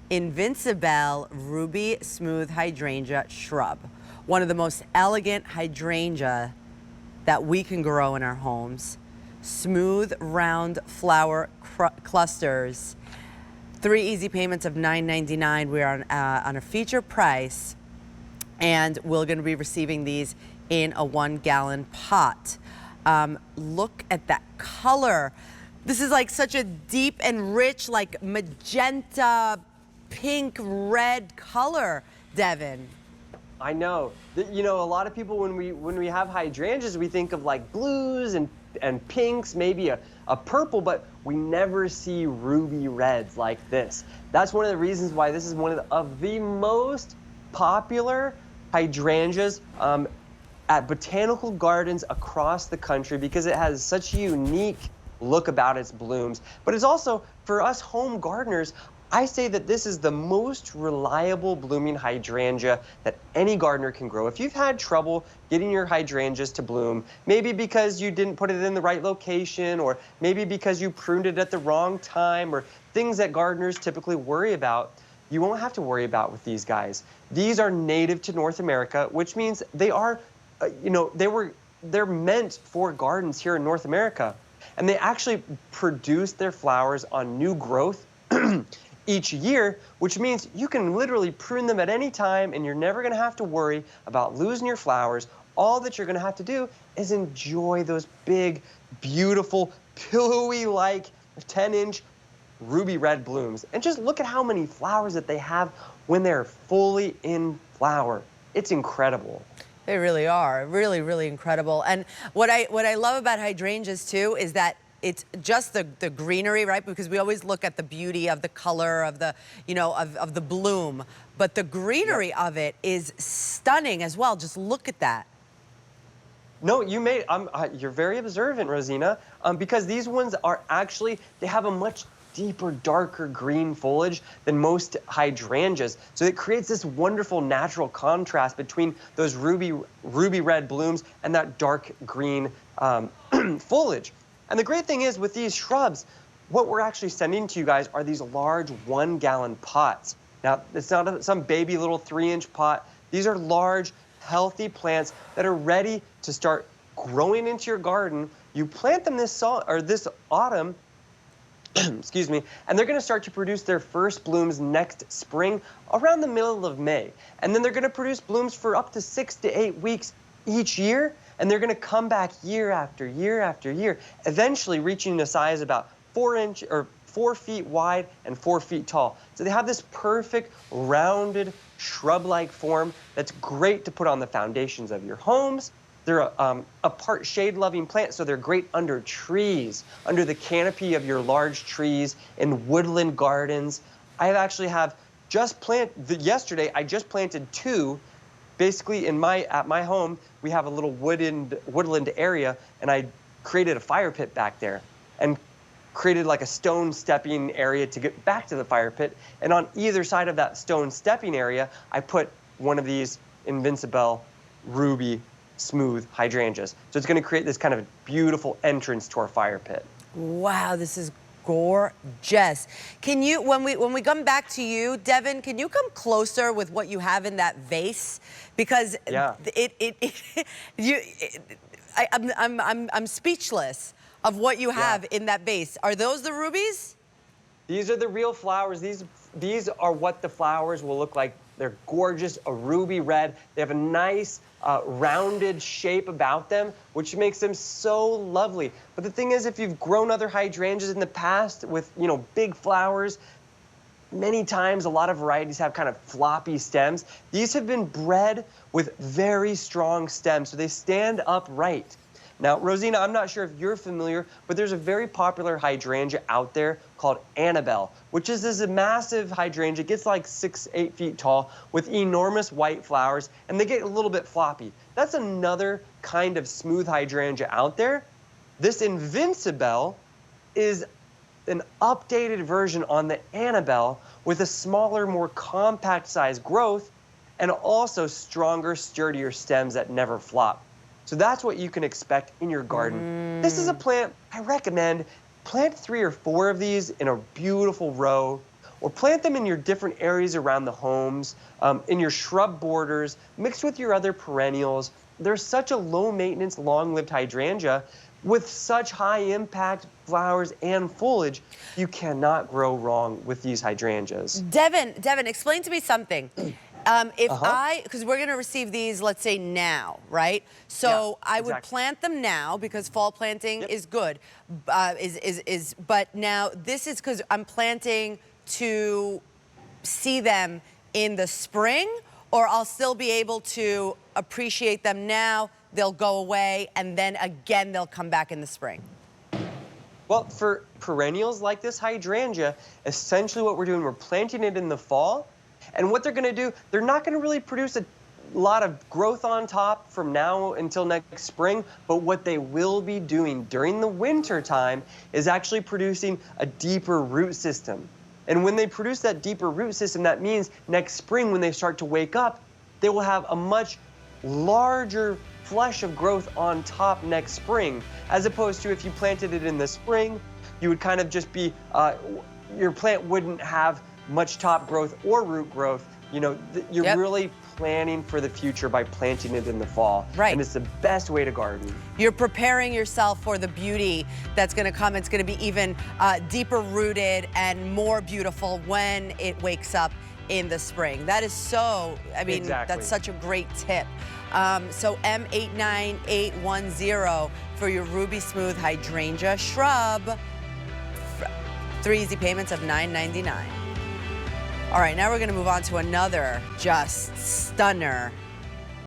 Invincebelle Ruby Smooth Hydrangea Shrub. One of the most elegant hydrangea that we can grow in our homes. Smooth, round flower clusters. 3 easy payments of $9.99. We're on a feature price, and we're going to be receiving these in a 1-gallon pot. Look at that color. This is like such a deep and rich, like magenta, pink, red color, Devin. I know. You know, a lot of people, when we have hydrangeas, we think of like blues and pinks, maybe a purple, but we never see ruby reds like this. That's one of the reasons why this is one of the most popular hydrangeas at botanical gardens across the country, because it has such a unique look about its blooms. But it's also, for us home gardeners, I say that this is the most reliable blooming hydrangea that any gardener can grow. If you've had trouble getting your hydrangeas to bloom, maybe because you didn't put it in the right location, or maybe because you pruned it at the wrong time, or things that gardeners typically worry about, you won't have to worry about with these guys. These are native to North America, which means they are, they're meant for gardens here in North America. And they actually produce their flowers on new growth each year, which means you can literally prune them at any time and you're never gonna have to worry about losing your flowers. All that you're gonna have to do is enjoy those big, beautiful, pillowy-like 10-inch ruby red blooms. And just look at how many flowers that they have when they're fully in flower. It's incredible. They really are, really, really incredible. And what I love about hydrangeas too is that it's just the greenery, right? Because we always look at the beauty of the color of the, of the bloom, but the greenery of it is stunning as well. Just look at that. No, you're very observant, Rosina, because these ones are actually, they have a much deeper, darker green foliage than most hydrangeas. So it creates this wonderful natural contrast between those ruby red blooms and that dark green foliage. And the great thing is, with these shrubs, what we're actually sending to you guys are these large 1-gallon pots. Now, it's not some baby little 3-inch pot. These are large, healthy plants that are ready to start growing into your garden. You plant them this autumn, excuse me, and they're going to start to produce their first blooms next spring around the middle of May. And then they're going to produce blooms for up to 6 to 8 weeks each year. And they're going to come back year after year after year, eventually reaching a size about 4 feet wide and 4 feet tall. So they have this perfect rounded shrub-like form that's great to put on the foundations of your homes. They're a part shade-loving plant, so they're great under trees, under the canopy of your large trees, in woodland gardens. I actually have just planted, yesterday I just planted 2. Basically, at my home, we have a little woodland area, and I created a fire pit back there and created like a stone stepping area to get back to the fire pit. And on either side of that stone stepping area, I put one of these Invincebelle Ruby Smooth hydrangeas. So it's going to create this kind of beautiful entrance to our fire pit. Wow, this is gorgeous. Can you, when we come back to you, Devin, can you come closer with what you have in that vase? Because I'm speechless of what you have in that vase. Are those the rubies? These are the real flowers. These are what the flowers will look like. They're gorgeous, a ruby red. They have a nice rounded shape about them, which makes them so lovely. But the thing is, if you've grown other hydrangeas in the past with, big flowers, many times a lot of varieties have kind of floppy stems. These have been bred with very strong stems, so they stand upright. Now, Rosina, I'm not sure if you're familiar, but there's a very popular hydrangea out there called Annabelle, which is this massive hydrangea. It gets like 6, 8 feet tall with enormous white flowers, and they get a little bit floppy. That's another kind of smooth hydrangea out there. This Invincebelle is an updated version on the Annabelle with a smaller, more compact size growth, and also stronger, sturdier stems that never flop. So that's what you can expect in your garden. This is a plant I recommend. Plant 3 or 4 of these in a beautiful row. or plant them in your different areas around the homes, in your shrub borders, mixed with your other perennials. They're such a low maintenance, long-lived hydrangea with such high impact flowers and foliage. You cannot grow wrong with these hydrangeas. Devin, explain to me something. Because we're going to receive these, let's say now, right? So Yeah, I would exactly. plant them now because fall planting is good. But now this is because I'm planting to see them in the spring, or I'll still be able to appreciate them now. They'll go away, and then again they'll come back in the spring. Well, for perennials like this hydrangea, essentially what we're doing, we're planting it in the fall. And what they're going to do, they're not going to really produce a lot of growth on top from now until next spring. But what they will be doing during the winter time is actually producing a deeper root system. And when they produce that deeper root system, that means next spring when they start to wake up, they will have a much larger flush of growth on top next spring, as opposed to if you planted it in the spring, you would kind of just be, your plant wouldn't have much top growth or root growth. You know, you're really planning for the future by planting it in the fall. Right. And it's the best way to garden. You're preparing yourself for the beauty that's going to come. It's going to be even deeper rooted and more beautiful when it wakes up in the spring. That is so, I mean, that's such a great tip. So M89810 for your Ruby Smooth Hydrangea Shrub. 3 easy payments of $9.99. All right, now we're going to move on to another just stunner